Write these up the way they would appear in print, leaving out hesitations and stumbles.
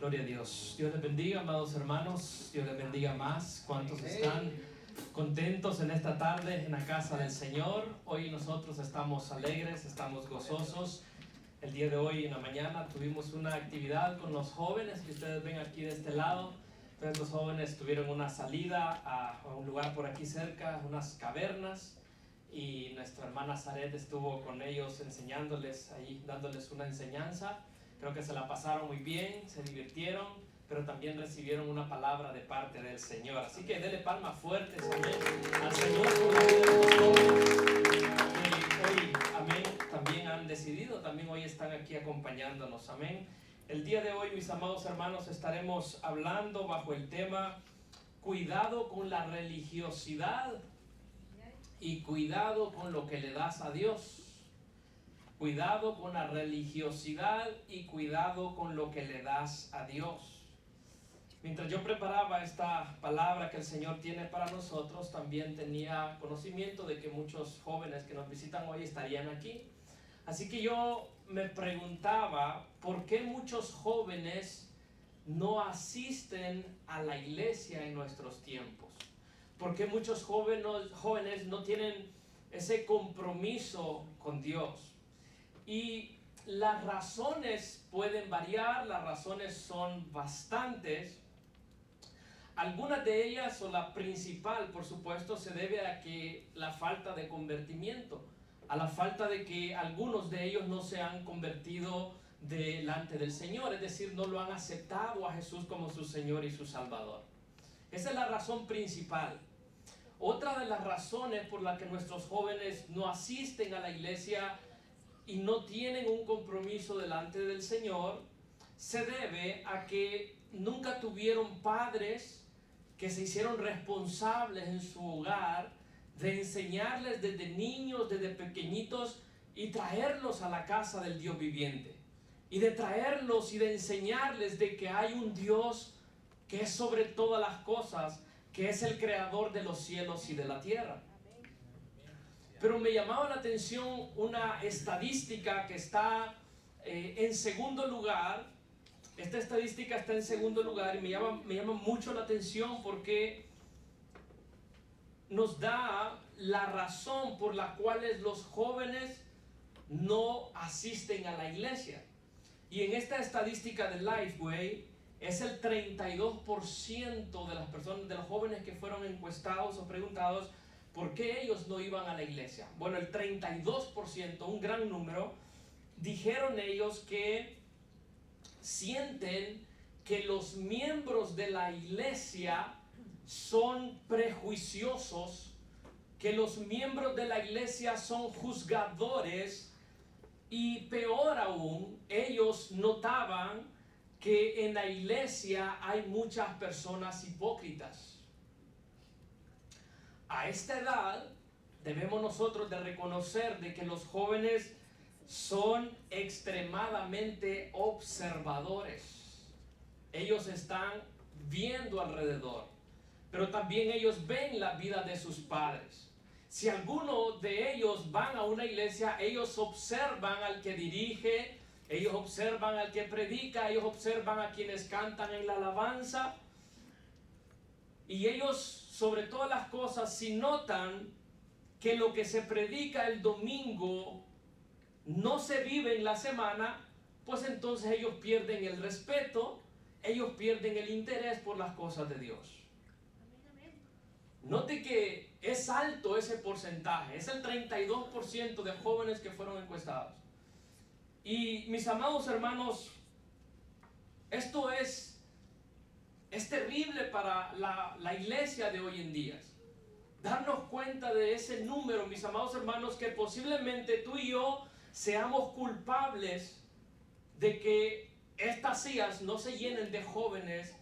Gloria a Dios. Dios les bendiga, amados hermanos. Dios les bendiga más. ¿Cuántos están contentos en esta tarde en la casa del Señor? Hoy nosotros estamos alegres, estamos gozosos. El día de hoy en la mañana tuvimos una actividad con los jóvenes que ustedes ven aquí de este lado. Entonces los jóvenes tuvieron una salida a un lugar por aquí cerca, unas cavernas, y nuestra hermana Zaret estuvo con ellos enseñándoles ahí, dándoles una enseñanza. Creo que se la pasaron muy bien, se divirtieron, pero también recibieron una palabra de parte del Señor. Así que dele palmas fuertes, amén, al Señor por la vida de los jóvenes que hoy, amén, también han decidido, también hoy están aquí acompañándonos, amén. El día de hoy, mis amados hermanos, estaremos hablando bajo el tema cuidado con la religiosidad y cuidado con lo que le das a Dios. Cuidado con la religiosidad y cuidado con lo que le das a Dios. Mientras yo preparaba esta palabra que el Señor tiene para nosotros, también tenía conocimiento de que muchos jóvenes que nos visitan hoy estarían aquí. Así que yo me preguntaba, ¿por qué muchos jóvenes no asisten a la iglesia en nuestros tiempos? ¿Por qué muchos jóvenes no tienen ese compromiso con Dios? Y las razones pueden variar, las razones son bastantes. Algunas de ellas, o la principal, por supuesto, se debe a que la falta de convertimiento, a la falta de que algunos de ellos no se han convertido delante del Señor, es decir, no lo han aceptado a Jesús como su Señor y su Salvador. Esa es la razón principal. Otra de las razones por las que nuestros jóvenes no asisten a la iglesia y no tienen un compromiso delante del Señor, se debe a que nunca tuvieron padres que se hicieron responsables en su hogar de enseñarles desde niños, desde pequeñitos, y traerlos a la casa del Dios viviente, y de traerlos y de enseñarles de que hay un Dios que es sobre todas las cosas, que es el creador de los cielos y de la tierra. Pero me llamaba la atención una estadística que está en segundo lugar. Esta estadística está en segundo lugar y me llama mucho la atención porque nos da la razón por la cual los jóvenes no asisten a la iglesia. Y en esta estadística de Lifeway es el 32% de las personas, de los jóvenes que fueron encuestados o preguntados ¿por qué ellos no iban a la iglesia? Bueno, el 32%, un gran número, dijeron ellos que sienten que los miembros de la iglesia son prejuiciosos, que los miembros de la iglesia son juzgadores, y peor aún, ellos notaban que en la iglesia hay muchas personas hipócritas. A esta edad debemos nosotros de reconocer de que los jóvenes son extremadamente observadores. Ellos están viendo alrededor, pero también ellos ven la vida de sus padres. Si alguno de ellos van a una iglesia, ellos observan al que dirige, ellos observan al que predica, ellos observan a quienes cantan en la alabanza, y ellos, sobre todas las cosas, si notan que lo que se predica el domingo no se vive en la semana, pues entonces ellos pierden el respeto, ellos pierden el interés por las cosas de Dios. Note que es alto ese porcentaje, es el 32% de jóvenes que fueron encuestados. Y mis amados hermanos, esto es terrible para la iglesia de hoy en día. Darnos cuenta de ese número, mis amados hermanos, que posiblemente tú y yo seamos culpables de que estas sillas no se llenen de jóvenes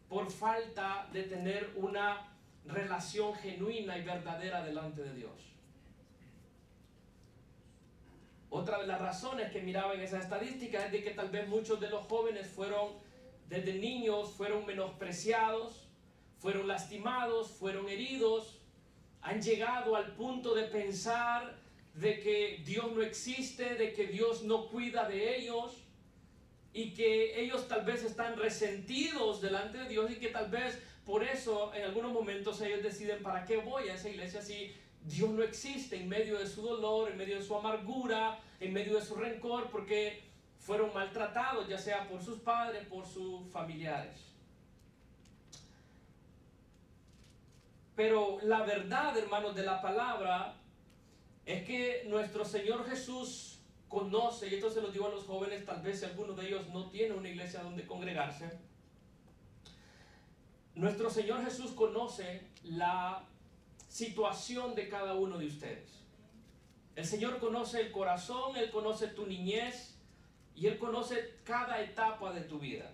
por falta de tener una relación genuina y verdadera delante de Dios. Otra de las razones que miraba en esa estadística es de que tal vez muchos de los jóvenes desde niños fueron menospreciados, fueron lastimados, fueron heridos, han llegado al punto de pensar de que Dios no existe, de que Dios no cuida de ellos, y que ellos tal vez están resentidos delante de Dios y que tal vez por eso en algunos momentos ellos deciden, ¿para qué voy a esa iglesia si Dios no existe? En medio de su dolor, en medio de su amargura, en medio de su rencor, porque fueron maltratados, ya sea por sus padres, por sus familiares. Pero la verdad, hermanos, de la palabra es que nuestro Señor Jesús conoce, y esto se lo digo a los jóvenes, tal vez si alguno de ellos no tiene una iglesia donde congregarse. Nuestro Señor Jesús conoce la situación de cada uno de ustedes. El Señor conoce el corazón, Él conoce tu niñez y Él conoce cada etapa de tu vida.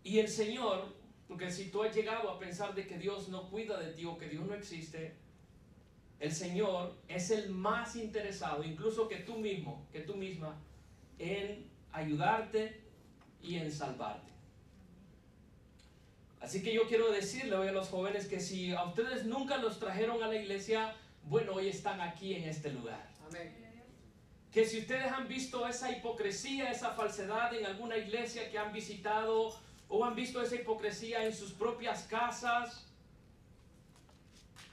Y el Señor, porque si tú has llegado a pensar de que Dios no cuida de ti o que Dios no existe, el Señor es el más interesado, incluso que tú mismo, que tú misma, en ayudarte y en salvarte. Así que yo quiero decirle hoy a los jóvenes que si a ustedes nunca los trajeron a la iglesia, bueno, hoy están aquí en este lugar. Amén. Que si ustedes han visto esa hipocresía, esa falsedad en alguna iglesia que han visitado, o han visto esa hipocresía en sus propias casas,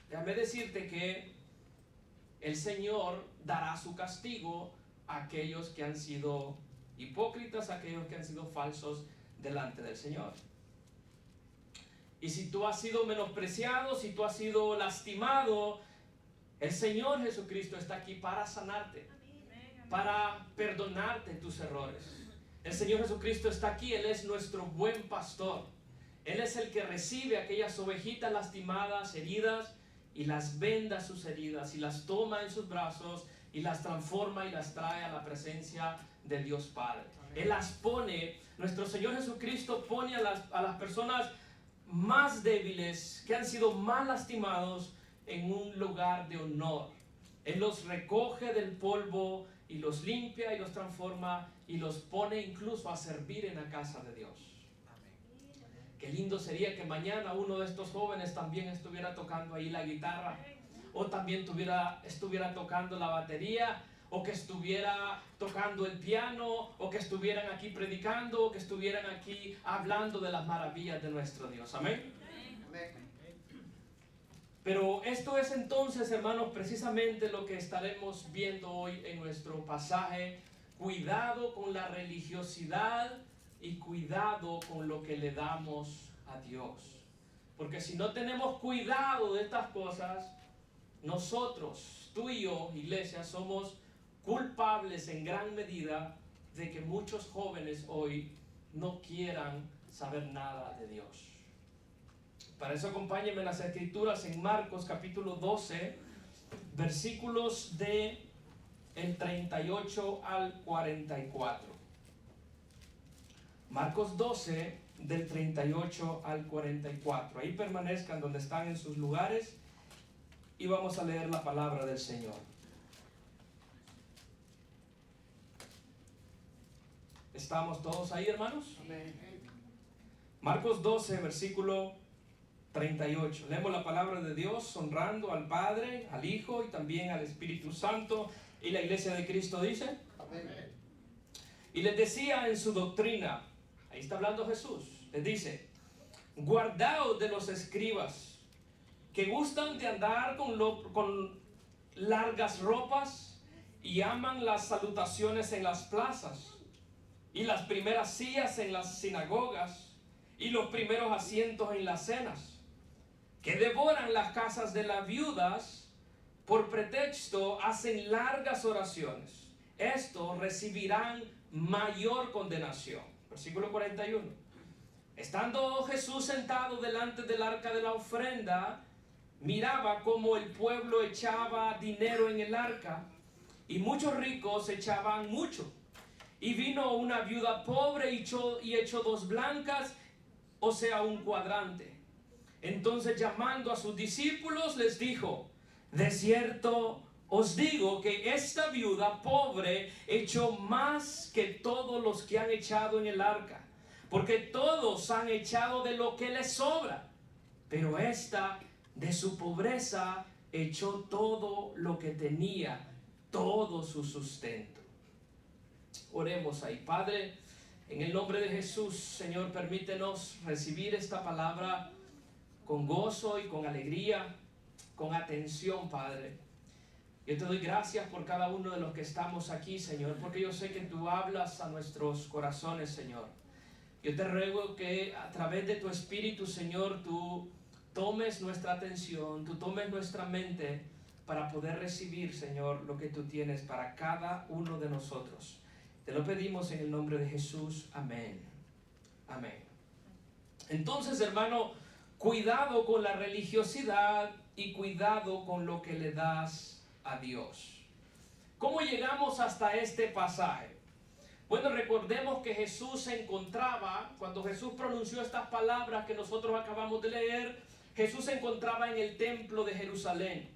déjame decirte que el Señor dará su castigo a aquellos que han sido hipócritas, a aquellos que han sido falsos delante del Señor. Y si tú has sido menospreciado, si tú has sido lastimado, el Señor Jesucristo está aquí para sanarte, para perdonarte tus errores. El Señor Jesucristo está aquí, Él es nuestro buen pastor. Él es el que recibe aquellas ovejitas lastimadas, heridas, y las venda sus heridas, y las toma en sus brazos, y las transforma y las trae a la presencia de Dios Padre. Él las pone, nuestro Señor Jesucristo pone a las personas más débiles, que han sido más lastimados, en un lugar de honor. Él los recoge del polvo y los limpia y los transforma y los pone incluso a servir en la casa de Dios. Qué lindo sería que mañana uno de estos jóvenes también estuviera tocando ahí la guitarra, o también estuviera tocando la batería, o que estuviera tocando el piano, o que estuvieran aquí predicando, o que estuvieran aquí hablando de las maravillas de nuestro Dios. Amén. Pero esto es entonces, hermanos, precisamente lo que estaremos viendo hoy en nuestro pasaje. Cuidado con la religiosidad y cuidado con lo que le damos a Dios. Porque si no tenemos cuidado de estas cosas, nosotros, tú y yo, iglesia, somos culpables en gran medida de que muchos jóvenes hoy no quieran saber nada de Dios. Para eso acompáñenme en las escrituras en Marcos capítulo 12, versículos de el 38 al 44. Marcos 12, del 38 al 44. Ahí permanezcan donde están en sus lugares y vamos a leer la palabra del Señor. ¿Estamos todos ahí, hermanos? Amén. Marcos 12, versículo 38. Leemos la palabra de Dios honrando al Padre, al Hijo y también al Espíritu Santo. Y la iglesia de Cristo dice: Amén. Y les decía en su doctrina, ahí está hablando Jesús, les dice: guardaos de los escribas que gustan de andar con largas ropas y aman las salutaciones en las plazas y las primeras sillas en las sinagogas y los primeros asientos en las cenas, que devoran las casas de las viudas, por pretexto hacen largas oraciones. Estos recibirán mayor condenación. Versículo 41. Estando Jesús sentado delante del arca de la ofrenda, miraba cómo el pueblo echaba dinero en el arca, y muchos ricos echaban mucho. Y vino una viuda pobre y echó 2 blancas, o sea, un cuadrante. Entonces, llamando a sus discípulos, les dijo: de cierto os digo que esta viuda pobre echó más que todos los que han echado en el arca, porque todos han echado de lo que les sobra, pero esta de su pobreza echó todo lo que tenía, todo su sustento. Oremos ahí. Padre, en el nombre de Jesús, Señor, permítenos recibir esta palabra con gozo y con alegría, con atención, Padre. Yo te doy gracias por cada uno de los que estamos aquí, Señor, porque yo sé que tú hablas a nuestros corazones, Señor. Yo te ruego que a través de tu Espíritu, Señor, tú tomes nuestra atención, tú tomes nuestra mente para poder recibir, Señor, lo que tú tienes para cada uno de nosotros. Te lo pedimos en el nombre de Jesús. Amén. Amén. Entonces, hermano, cuidado con la religiosidad y cuidado con lo que le das a Dios. ¿Cómo llegamos hasta este pasaje? Bueno, recordemos que Jesús se encontraba, cuando Jesús pronunció estas palabras que nosotros acabamos de leer, Jesús se encontraba en el templo de Jerusalén.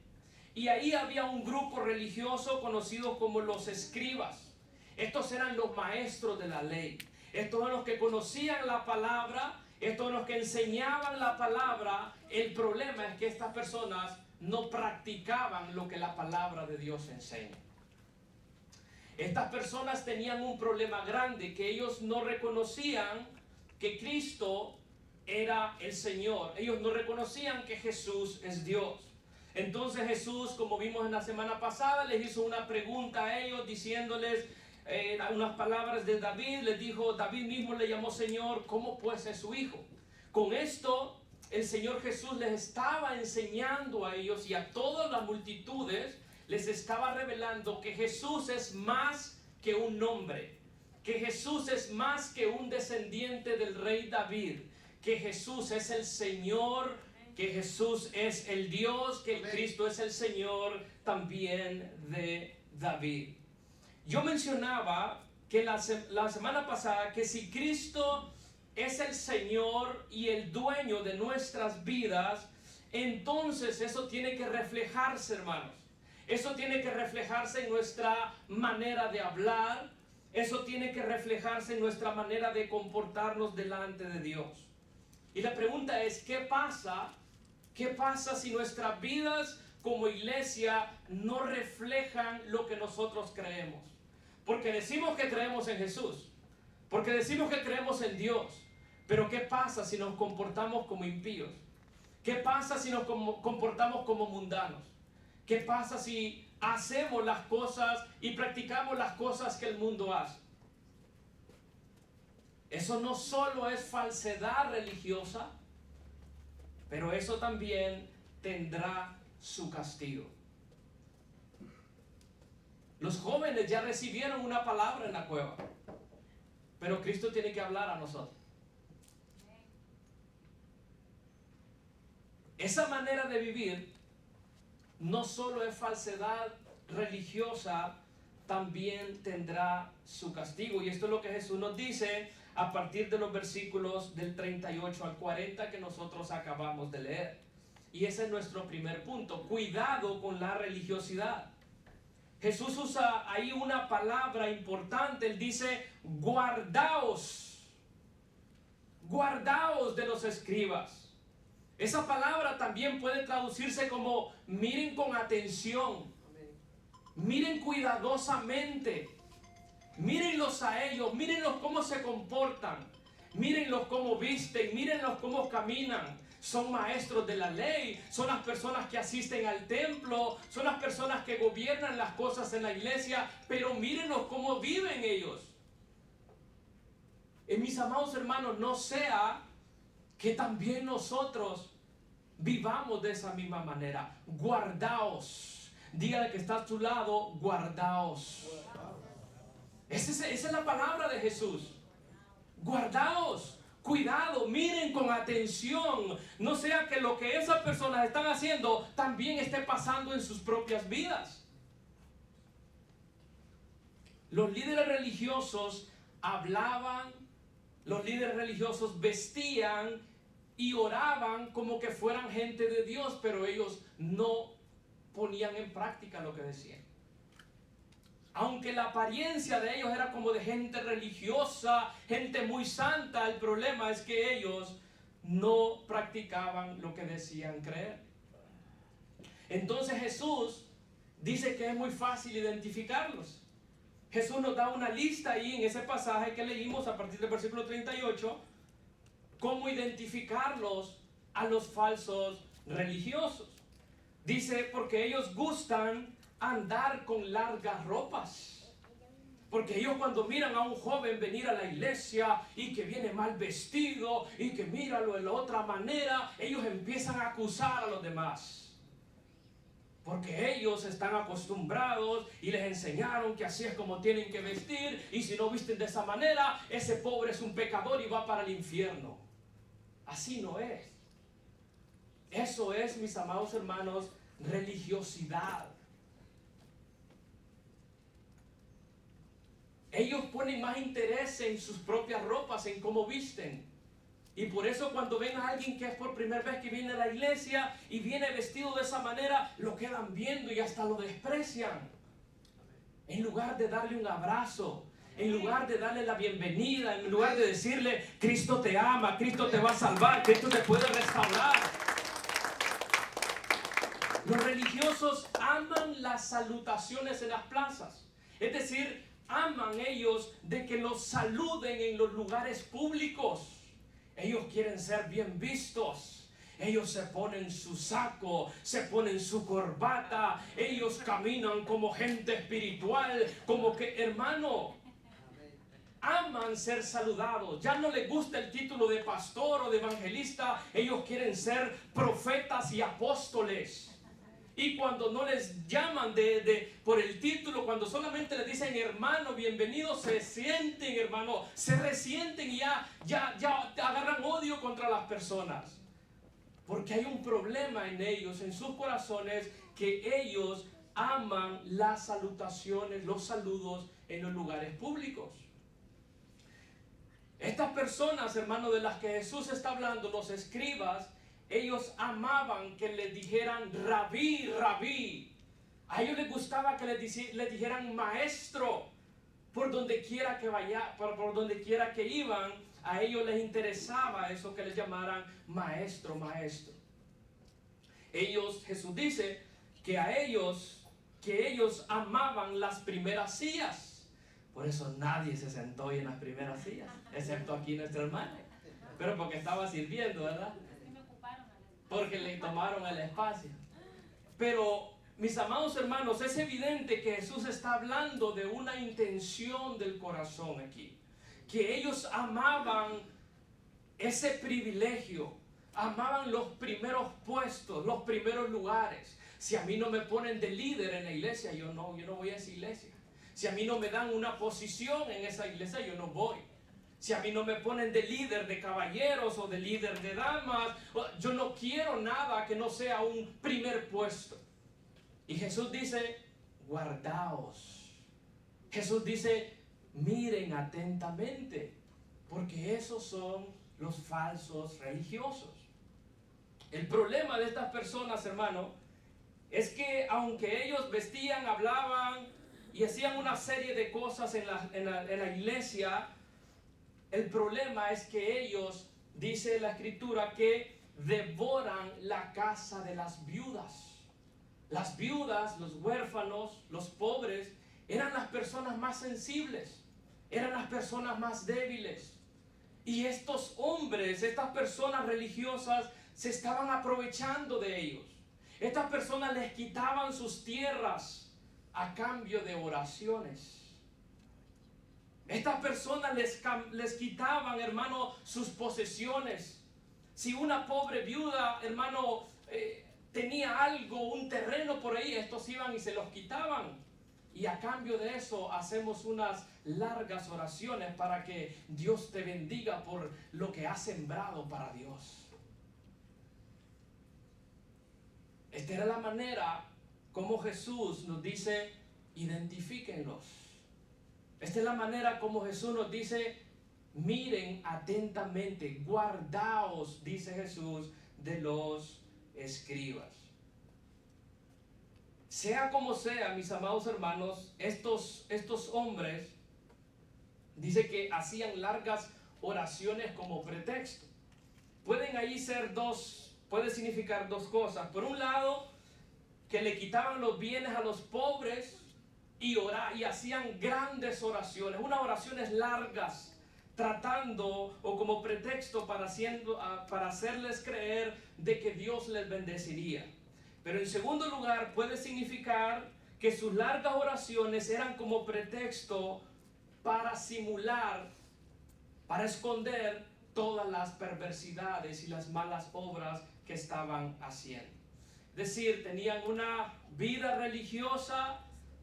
Y ahí había un grupo religioso conocido como los escribas. Estos eran los maestros de la ley. Estos eran los que conocían la palabra, estos eran los que enseñaban la palabra. El problema es que estas personas no practicaban lo que la palabra de Dios enseña. Estas personas tenían un problema grande, que ellos no reconocían que Cristo era el Señor. Ellos no reconocían que Jesús es Dios. Entonces Jesús, como vimos en la semana pasada, les hizo una pregunta a ellos diciéndoles unas palabras de David. Les dijo, David mismo le llamó Señor, ¿cómo pues es su hijo? Con esto el Señor Jesús les estaba enseñando a ellos y a todas las multitudes, les estaba revelando que Jesús es más que un nombre, que Jesús es más que un descendiente del rey David, que Jesús es el Señor, que Jesús es el Dios, que Cristo es el Señor también de David. Yo mencionaba que la semana pasada que si Cristo es el Señor y el dueño de nuestras vidas, entonces eso tiene que reflejarse, hermanos. Eso tiene que reflejarse en nuestra manera de hablar. Eso tiene que reflejarse en nuestra manera de comportarnos delante de Dios. Y la pregunta es, ¿qué pasa? ¿Qué pasa si nuestras vidas como iglesia no reflejan lo que nosotros creemos? Porque decimos que creemos en Jesús, porque decimos que creemos en Dios, pero ¿qué pasa si nos comportamos como impíos? ¿Qué pasa si nos comportamos como mundanos? ¿Qué pasa si hacemos las cosas y practicamos las cosas que el mundo hace? Eso no solo es falsedad religiosa, pero eso también tendrá su castigo. Los jóvenes ya recibieron una palabra en la cueva, pero Cristo tiene que hablar a nosotros. Esa manera de vivir no solo es falsedad religiosa, también tendrá su castigo. Y esto es lo que Jesús nos dice a partir de los versículos del 38 al 40 que nosotros acabamos de leer. Y ese es nuestro primer punto. Cuidado con la religiosidad. Jesús usa ahí una palabra importante. Él dice, guardaos. Guardaos de los escribas. Esa palabra también puede traducirse como miren con atención. Miren cuidadosamente. Mírenlos a ellos, mírenlos cómo se comportan, mírenlos cómo visten, mírenlos cómo caminan. Son maestros de la ley, son las personas que asisten al templo, son las personas que gobiernan las cosas en la iglesia, pero mírenlos cómo viven ellos. Mis amados hermanos, no sea que también nosotros vivamos de esa misma manera. Guardaos. Dígale que está a tu lado, guardaos. Esa es la palabra de Jesús. Guardaos, cuidado, miren con atención. No sea que lo que esas personas están haciendo también esté pasando en sus propias vidas. Los líderes religiosos hablaban, los líderes religiosos vestían y oraban como que fueran gente de Dios, pero ellos no ponían en práctica lo que decían. Aunque la apariencia de ellos era como de gente religiosa, gente muy santa, el problema es que ellos no practicaban lo que decían creer. Entonces Jesús dice que es muy fácil identificarlos. Jesús nos da una lista ahí en ese pasaje que leímos a partir del versículo 38, cómo identificarlos a los falsos religiosos. Dice, porque ellos gustan andar con largas ropas. Porque ellos cuando miran a un joven venir a la iglesia y que viene mal vestido y que míralo de la otra manera, ellos empiezan a acusar a los demás. Porque ellos están acostumbrados y les enseñaron que así es como tienen que vestir, y si no visten de esa manera, ese pobre es un pecador y va para el infierno. Así no es. Eso es, mis amados hermanos, religiosidad. Ellos ponen más interés en sus propias ropas, en cómo visten. Y por eso cuando ven a alguien que es por primera vez que viene a la iglesia y viene vestido de esa manera, lo quedan viendo y hasta lo desprecian. En lugar de darle un abrazo, en lugar de darle la bienvenida, en lugar de decirle, Cristo te ama, Cristo te va a salvar, Cristo te puede restaurar. Los religiosos aman las salutaciones en las plazas. Es decir, aman ellos de que los saluden en los lugares públicos. Ellos quieren ser bien vistos. Ellos se ponen su saco, se ponen su corbata. Ellos caminan como gente espiritual, como que, hermano, aman ser saludados. Ya no les gusta el título de pastor o de evangelista. Ellos quieren ser profetas y apóstoles. Y cuando no les llaman por el título, cuando solamente les dicen hermano, bienvenido, se sienten, hermano, se resienten y ya agarran odio contra las personas. Porque hay un problema en ellos, en sus corazones, que ellos aman las salutaciones, los saludos en los lugares públicos. Estas personas, hermano, de las que Jesús está hablando, los escribas, ellos amaban que les dijeran rabí, rabí. A ellos les gustaba que les dijeran maestro. Por donde quiera que vaya, por donde quiera que iban, a ellos les interesaba eso, que les llamaran maestro, maestro. Jesús dice que ellos amaban las primeras sillas. Por eso nadie se sentó hoy en las primeras sillas, excepto aquí nuestro hermano. Pero porque estaba sirviendo, ¿verdad? Porque le tomaron el espacio. Pero, mis amados hermanos, es evidente que Jesús está hablando de una intención del corazón aquí. Que ellos amaban ese privilegio, amaban los primeros puestos, los primeros lugares. Si a mí no me ponen de líder en la iglesia, yo no voy a esa iglesia. Si a mí no me dan una posición en esa iglesia, yo no voy. Si a mí no me ponen de líder de caballeros o de líder de damas, yo no quiero nada que no sea un primer puesto. Y Jesús dice, guardaos. Jesús dice, miren atentamente, porque esos son los falsos religiosos. El problema de estas personas, hermano, es que aunque ellos vestían, hablaban y hacían una serie de cosas en la iglesia, el problema es que ellos, dice la escritura, que devoran la casa de las viudas. Las viudas, los huérfanos, los pobres, eran las personas más sensibles, eran las personas más débiles. Y estos hombres, estas personas religiosas, se estaban aprovechando de ellos. Estas personas les quitaban sus tierras a cambio de oraciones. Estas personas les quitaban, hermano, sus posesiones. Si una pobre viuda, hermano, tenía algo, un terreno por ahí, estos iban y se los quitaban. Y a cambio de eso hacemos unas largas oraciones para que Dios te bendiga por lo que has sembrado para Dios. Esta era la manera como Jesús nos dice, identifíquenlos. Esta es la manera como Jesús nos dice, miren atentamente, guardaos, dice Jesús, de los escribas. Sea como sea, mis amados hermanos, estos hombres, dice que hacían largas oraciones como pretexto. Pueden ahí ser puede significar dos cosas. Por un lado, que le quitaban los bienes a los pobres y hacían grandes oraciones, unas oraciones largas, tratando o como pretexto para hacerles creer de que Dios les bendeciría. Pero en segundo lugar puede significar que sus largas oraciones eran como pretexto para simular, para esconder todas las perversidades y las malas obras que estaban haciendo. Es decir, tenían una vida religiosa,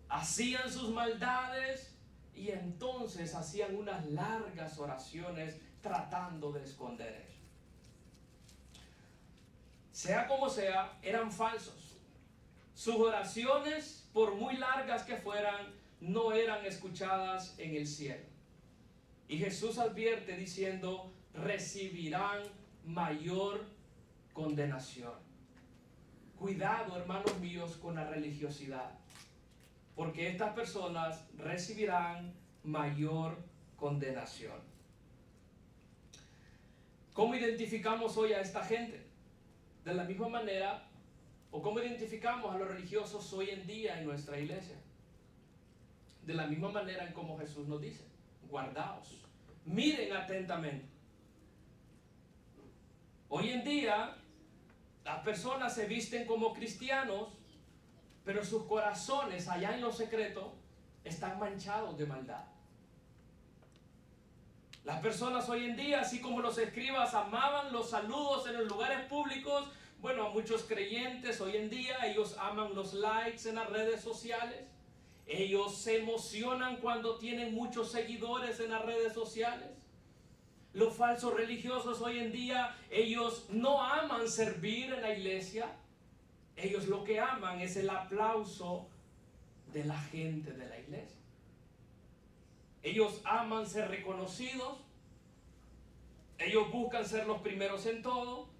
hacían sus maldades y entonces hacían unas largas oraciones tratando de esconder eso. Sea como sea, eran falsos. Sus oraciones, por muy largas que fueran, no eran escuchadas en el cielo. Y Jesús advierte diciendo, recibirán mayor condenación. Cuidado, hermanos míos, con la religiosidad, porque estas personas recibirán mayor condenación. ¿Cómo identificamos hoy a esta gente? De la misma manera, o cómo identificamos a los religiosos hoy en día en nuestra iglesia. De la misma manera en como Jesús nos dice, guardaos, miren atentamente. Hoy en día, las personas se visten como cristianos, pero sus corazones allá en lo secreto están manchados de maldad. Las personas hoy en día, así como los escribas amaban los saludos en los lugares públicos, bueno, a muchos creyentes hoy en día, ellos aman los likes en las redes sociales. Ellos se emocionan cuando tienen muchos seguidores en las redes sociales. Los falsos religiosos hoy en día, ellos no aman servir en la iglesia. Ellos lo que aman es el aplauso de la gente de la iglesia. Ellos aman ser reconocidos. Ellos buscan ser los primeros en todo.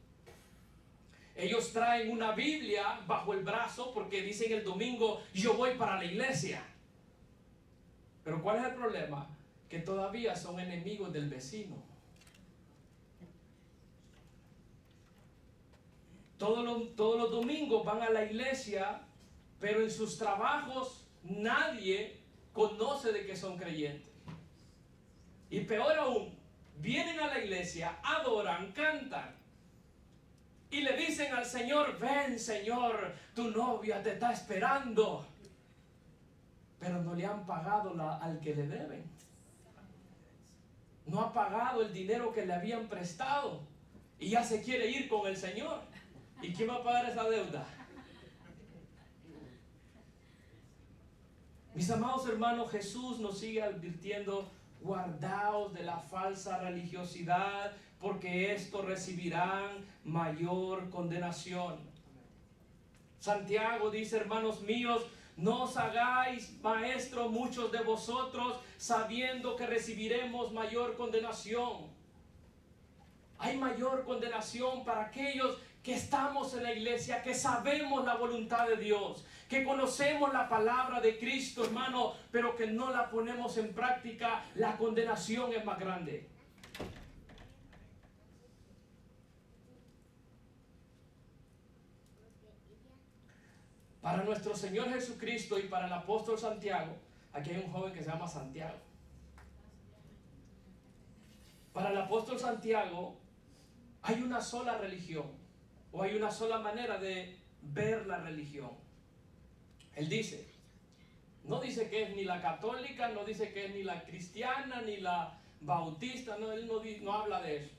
Ellos traen una Biblia bajo el brazo porque dicen el domingo, yo voy para la iglesia. Pero ¿cuál es el problema? Que todavía son enemigos del vecino. Todos los domingos van a la iglesia, pero en sus trabajos nadie conoce de que son creyentes. Y peor aún, vienen a la iglesia, adoran, cantan. Y le dicen al Señor, ven Señor, tu novia te está esperando. Pero no le han pagado al que le deben. No ha pagado el dinero que le habían prestado. Y ya se quiere ir con el Señor. ¿Y quién va a pagar esa deuda? Mis amados hermanos, Jesús nos sigue advirtiendo, guardaos de la falsa religiosidad, porque estos recibirán mayor condenación. Santiago dice, hermanos míos, no os hagáis maestros muchos de vosotros, sabiendo que recibiremos mayor condenación. Hay mayor condenación para aquellos que estamos en la iglesia, que sabemos la voluntad de Dios, que conocemos la palabra de Cristo, hermano, pero que no la ponemos en práctica. La condenación es más grande. Para nuestro Señor Jesucristo y para el apóstol Santiago, aquí hay un joven que se llama Santiago. Para el apóstol Santiago hay una sola religión, o hay una sola manera de ver la religión. Él dice, no dice que es ni la católica, no dice que es ni la cristiana, ni la bautista, no, él no habla de eso.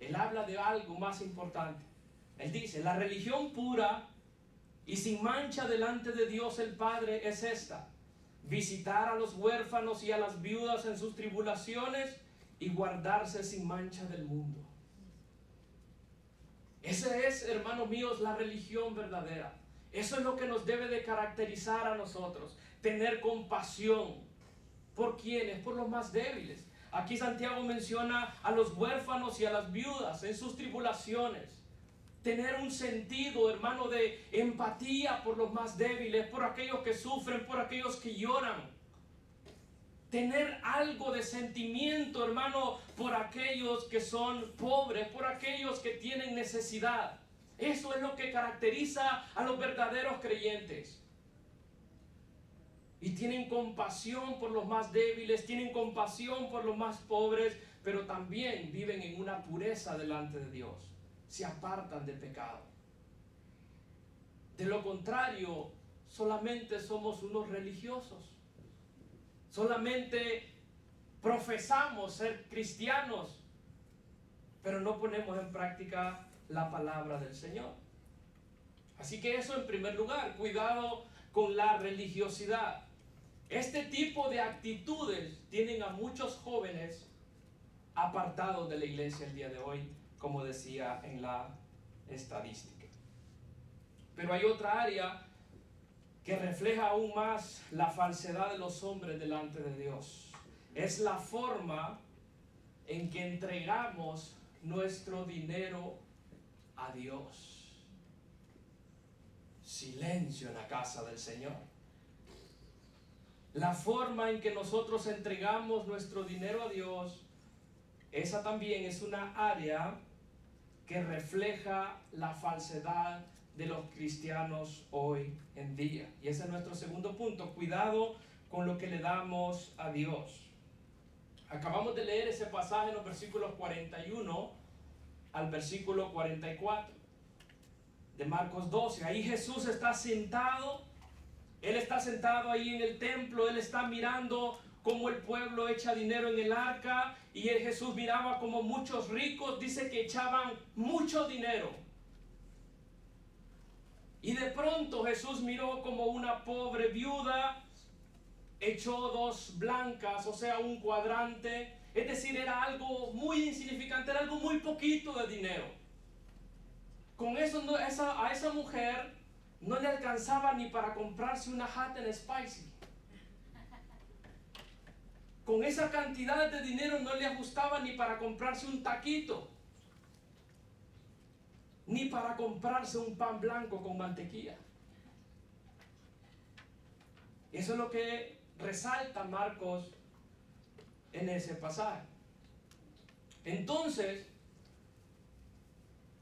Él habla de algo más importante. Él dice, la religión pura y sin mancha delante de Dios el Padre es esta: visitar a los huérfanos y a las viudas en sus tribulaciones y guardarse sin mancha del mundo. Esa es, hermanos míos, la religión verdadera. Eso es lo que nos debe de caracterizar a nosotros. Tener compasión. ¿Por quiénes? Por los más débiles. Aquí Santiago menciona a los huérfanos y a las viudas en sus tribulaciones. Tener un sentido, hermano, de empatía por los más débiles, por aquellos que sufren, por aquellos que lloran. Tener algo de sentimiento, hermano, por aquellos que son pobres, por aquellos que tienen necesidad. Eso es lo que caracteriza a los verdaderos creyentes. y tienen compasión por los más débiles, tienen compasión por los más pobres, pero también viven en una pureza delante de Dios. Se apartan del pecado. De lo contrario, solamente somos unos religiosos. Solamente profesamos ser cristianos, pero no ponemos en práctica la palabra del Señor. Así que eso en primer lugar, cuidado con la religiosidad. Este tipo de actitudes tienen a muchos jóvenes apartados de la iglesia el día de hoy, como decía en la estadística. Pero hay otra área que refleja aún más la falsedad de los hombres delante de Dios. Es la forma en que entregamos nuestro dinero a Dios. Silencio en la casa del Señor. La forma en que nosotros entregamos nuestro dinero a Dios, esa también es una área que refleja la falsedad de los cristianos hoy en día. Y ese es nuestro segundo punto, cuidado con lo que le damos a Dios. Acabamos de leer ese pasaje en los versículos 41 al versículo 44 de Marcos 12. Ahí Jesús está sentado, Él está sentado ahí en el templo, Él está mirando cómo el pueblo echa dinero en el arca, y Jesús miraba como muchos ricos, dice que echaban mucho dinero. Y de pronto Jesús miró como una pobre viuda echó 2 blancas, o sea, un cuadrante. Es decir, era algo muy insignificante, era algo muy poquito de dinero. Con eso a esa mujer no le alcanzaba ni para comprarse una hot and spicy. Con esa cantidad de dinero no le ajustaba ni para comprarse un taquito, ni para comprarse un pan blanco con mantequilla. Eso es lo que resalta Marcos en ese pasaje. Entonces,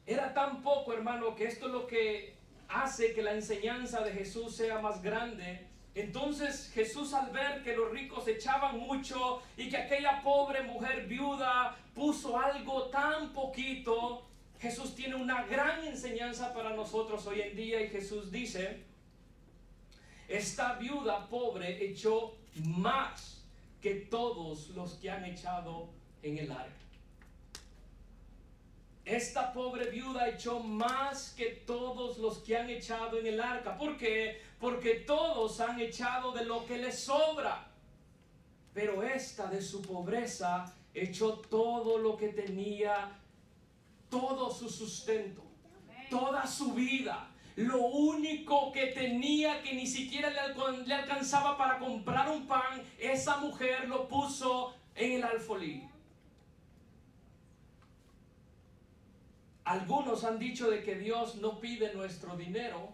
era tan poco, hermano, que esto es lo que hace que la enseñanza de Jesús sea más grande. Entonces Jesús, al ver que los ricos echaban mucho y que aquella pobre mujer viuda puso algo tan poquito, Jesús tiene una gran enseñanza para nosotros hoy en día, y Jesús dice: esta viuda pobre echó más que todos los que han echado en el arca. Esta pobre viuda echó más que todos los que han echado en el arca. ¿Por qué? Porque todos han echado de lo que les sobra. Pero esta, de su pobreza, echó todo lo que tenía, todo su sustento, toda su vida. Lo único que tenía, que ni siquiera le alcanzaba para comprar un pan, esa mujer lo puso en el alfolí. Algunos han dicho de que Dios no pide nuestro dinero,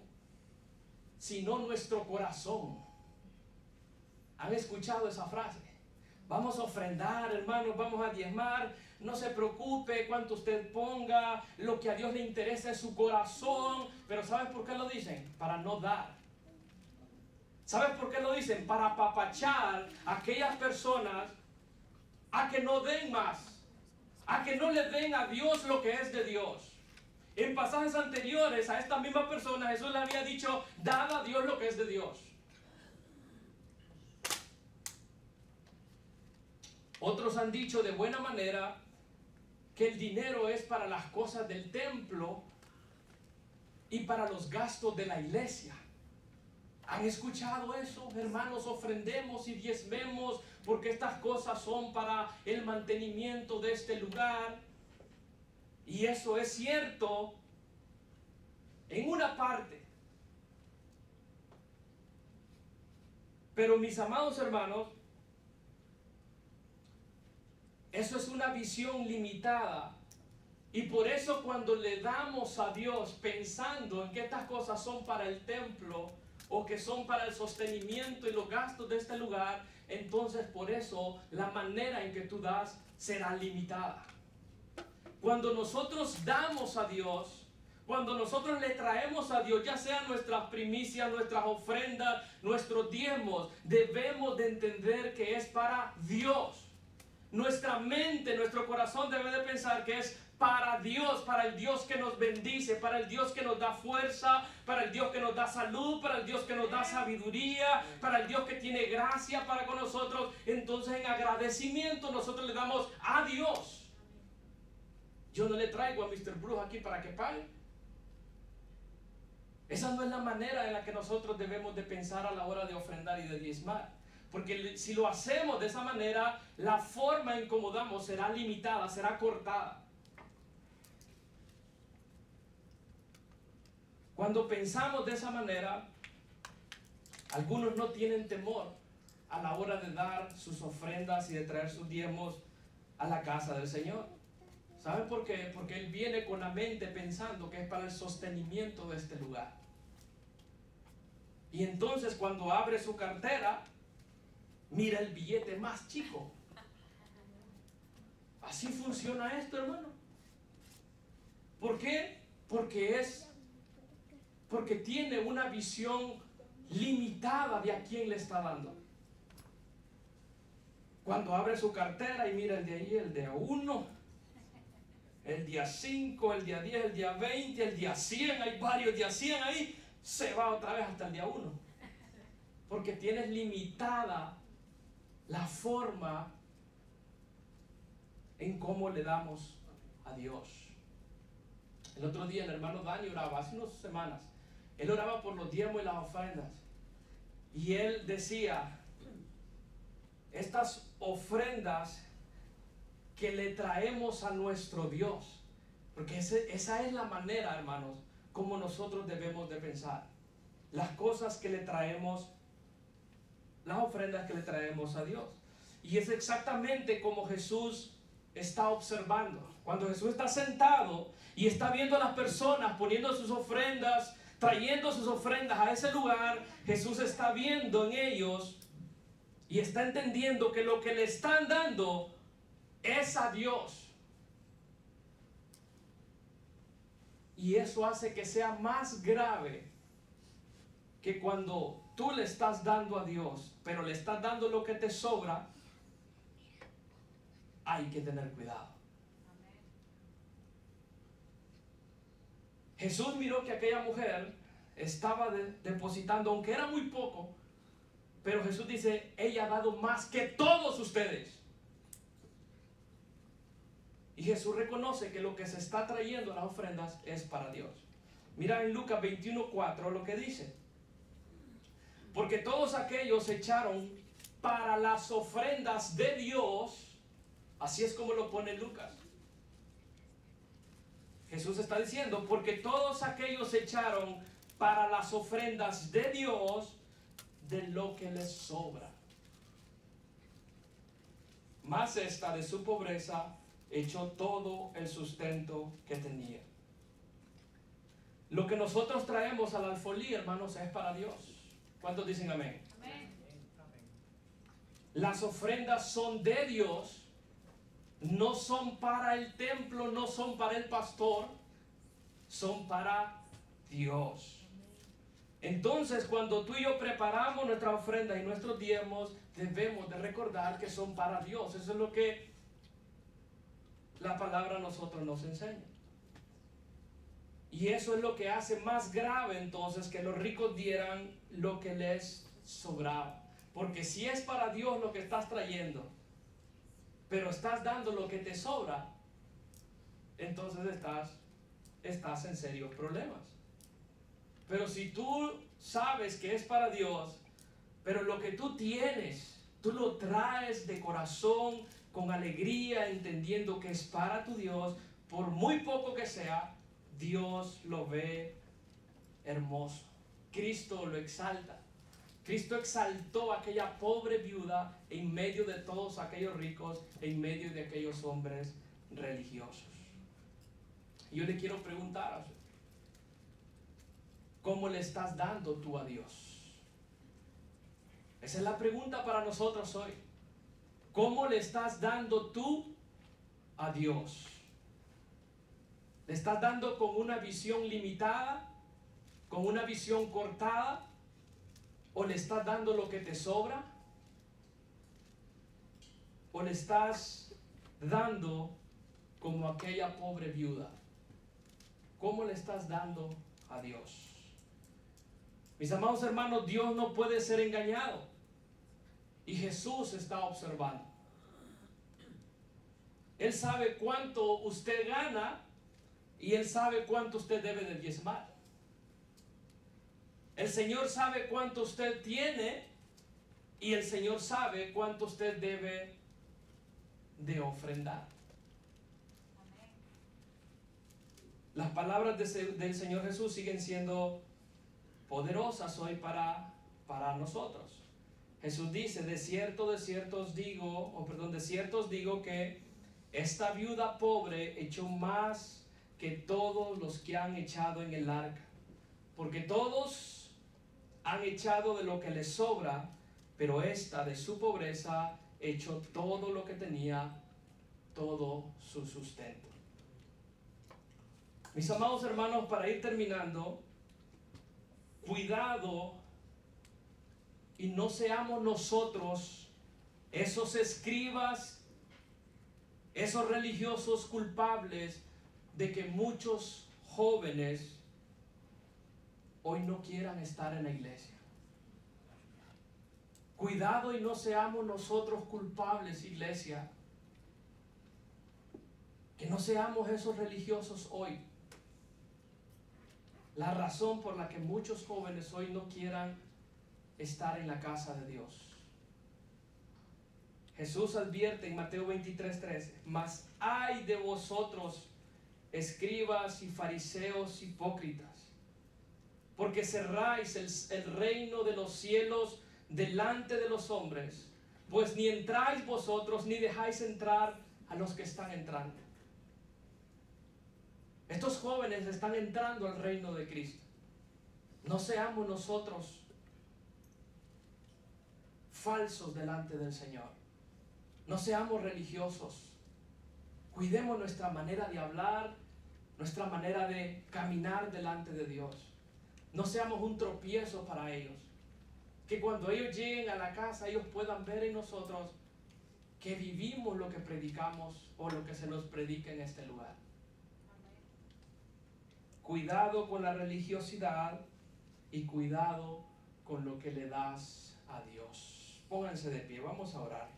sino nuestro corazón. ¿Han escuchado esa frase? Vamos a ofrendar, hermanos, vamos a diezmar. No se preocupe cuánto usted ponga, lo que a Dios le interesa es su corazón. Pero ¿sabes por qué lo dicen? Para no dar. ¿Sabes por qué lo dicen? Para apapachar a aquellas personas a que no den más, a que no le den a Dios lo que es de Dios. En pasajes anteriores a esta misma persona Jesús le había dicho: dad a Dios lo que es de Dios. Otros han dicho de buena manera que el dinero es para las cosas del templo y para los gastos de la iglesia. ¿Han escuchado eso? Hermanos, ofrendemos y diezmemos porque estas cosas son para el mantenimiento de este lugar. Y eso es cierto en una parte. Pero mis amados hermanos, eso es una visión limitada. Y por eso cuando le damos a Dios pensando en que estas cosas son para el templo o que son para el sostenimiento y los gastos de este lugar, entonces por eso la manera en que tú das será limitada. Cuando nosotros damos a Dios Cuando nosotros le traemos a Dios, ya sean nuestras primicias, nuestras ofrendas, nuestros diezmos, debemos de entender que es para Dios. Nuestra mente, nuestro corazón debe de pensar que es para Dios, para el Dios que nos bendice, para el Dios que nos da fuerza, para el Dios que nos da salud, para el Dios que nos da sabiduría, para el Dios que tiene gracia para con nosotros. Entonces en agradecimiento nosotros le damos a Dios. Yo no le traigo a Mr. Bruce aquí para que pague. Esa no es la manera en la que nosotros debemos de pensar a la hora de ofrendar y de diezmar. Porque si lo hacemos de esa manera, la forma en cómo damos será limitada, será cortada. Cuando pensamos de esa manera, algunos no tienen temor a la hora de dar sus ofrendas y de traer sus diezmos a la casa del Señor. ¿Saben por qué? Porque Él viene con la mente pensando que es para el sostenimiento de este lugar. Y entonces cuando abre su cartera, mira el billete más chico. Así funciona esto, hermano. ¿Por qué? Porque tiene una visión limitada de a quién le está dando. Cuando abre su cartera y mira el de ahí, el día 1, el día 5, el día 10, el día 20, el día 100, hay varios días 100 ahí, se va otra vez hasta el día 1. Porque tienes limitada la forma en cómo le damos a Dios. El otro día el hermano Dani oraba, hace unas semanas, él oraba por los diezmos y las ofrendas. Y él decía, estas ofrendas que le traemos a nuestro Dios, porque esa es la manera, hermanos, como nosotros debemos de pensar. Las cosas que le traemos, las ofrendas que le traemos a Dios. Y es exactamente como Jesús está observando. Cuando Jesús está sentado y está viendo a las personas poniendo sus ofrendas, trayendo sus ofrendas a ese lugar, Jesús está viendo en ellos y está entendiendo que lo que le están dando es a Dios. Y eso hace que sea más grave que cuando tú le estás dando a Dios, pero le estás dando lo que te sobra. Hay que tener cuidado. Jesús miró que aquella mujer estaba depositando, aunque era muy poco, pero Jesús dice, ella ha dado más que todos ustedes. Y Jesús reconoce que lo que se está trayendo a las ofrendas es para Dios. Mira en Lucas 21:4 lo que dice. Porque todos aquellos echaron para las ofrendas de Dios. Así es como lo pone Lucas. Jesús está diciendo, porque todos aquellos echaron para las ofrendas de Dios de lo que les sobra. Más esta de su pobreza echó todo el sustento que tenía. Lo que nosotros traemos al alfolí, hermanos, es para Dios. ¿Cuántos dicen amén? Amén. Las ofrendas son de Dios. No son para el templo, no son para el pastor, son para Dios. Entonces, cuando tú y yo preparamos nuestra ofrenda y nuestros diezmos, debemos de recordar que son para Dios. Eso es lo que la palabra a nosotros nos enseña. Y eso es lo que hace más grave entonces que los ricos dieran lo que les sobraba. Porque si es para Dios lo que estás trayendo, pero estás dando lo que te sobra, entonces estás en serios problemas. Pero si tú sabes que es para Dios, pero lo que tú tienes, tú lo traes de corazón, con alegría, entendiendo que es para tu Dios, por muy poco que sea, Dios lo ve hermoso. Cristo lo exalta. Cristo exaltó a aquella pobre viuda en medio de todos aquellos ricos, en medio de aquellos hombres religiosos. Yo le quiero preguntar a usted, ¿cómo le estás dando tú a Dios? Esa es la pregunta para nosotros hoy. ¿Cómo le estás dando tú a Dios? ¿Le estás dando con una visión limitada, con una visión cortada? ¿O le estás dando lo que te sobra? ¿O le estás dando como aquella pobre viuda? ¿Cómo le estás dando a Dios? Mis amados hermanos, Dios no puede ser engañado. Y Jesús está observando. Él sabe cuánto usted gana y Él sabe cuánto usted debe de diezmar. El Señor sabe cuánto usted tiene y el Señor sabe cuánto usted debe de ofrendar. Las palabras del Señor Jesús siguen siendo poderosas hoy para nosotros. Jesús dice, de cierto os digo que esta viuda pobre echó más que todos los que han echado en el arca, porque todos han echado de lo que les sobra, pero esta de su pobreza echó todo lo que tenía, todo su sustento. Mis amados hermanos, para ir terminando, cuidado y no seamos nosotros esos escribas, esos religiosos culpables de que muchos jóvenes hoy no quieran estar en la iglesia. Cuidado y no seamos nosotros culpables, iglesia. Que no seamos esos religiosos hoy. La razón por la que muchos jóvenes hoy no quieran estar en la casa de Dios. Jesús advierte en Mateo 23:13, mas ay de vosotros, escribas y fariseos hipócritas, porque cerráis el reino de los cielos delante de los hombres, pues ni entráis vosotros ni dejáis entrar a los que están entrando. Estos jóvenes están entrando al reino de Cristo. No seamos nosotros falsos delante del Señor. No seamos religiosos. Cuidemos nuestra manera de hablar, nuestra manera de caminar delante de Dios. No seamos un tropiezo para ellos. Que cuando ellos lleguen a la casa, ellos puedan ver en nosotros que vivimos lo que predicamos o lo que se nos predica en este lugar. Cuidado con la religiosidad y cuidado con lo que le das a Dios. Pónganse de pie, vamos a orar.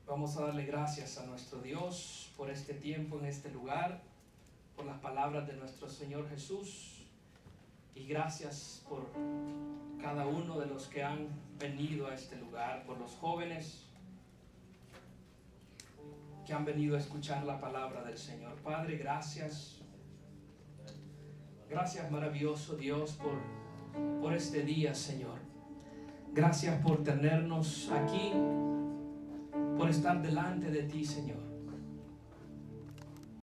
Vamos a darle gracias a nuestro Dios por este tiempo en este lugar, por las palabras de nuestro Señor Jesús, y gracias por cada uno de los que han venido a este lugar, por los jóvenes que han venido a escuchar la palabra del Señor. Padre, gracias. Gracias, maravilloso Dios, por este día, Señor. Gracias por tenernos aquí, por estar delante de ti, Señor.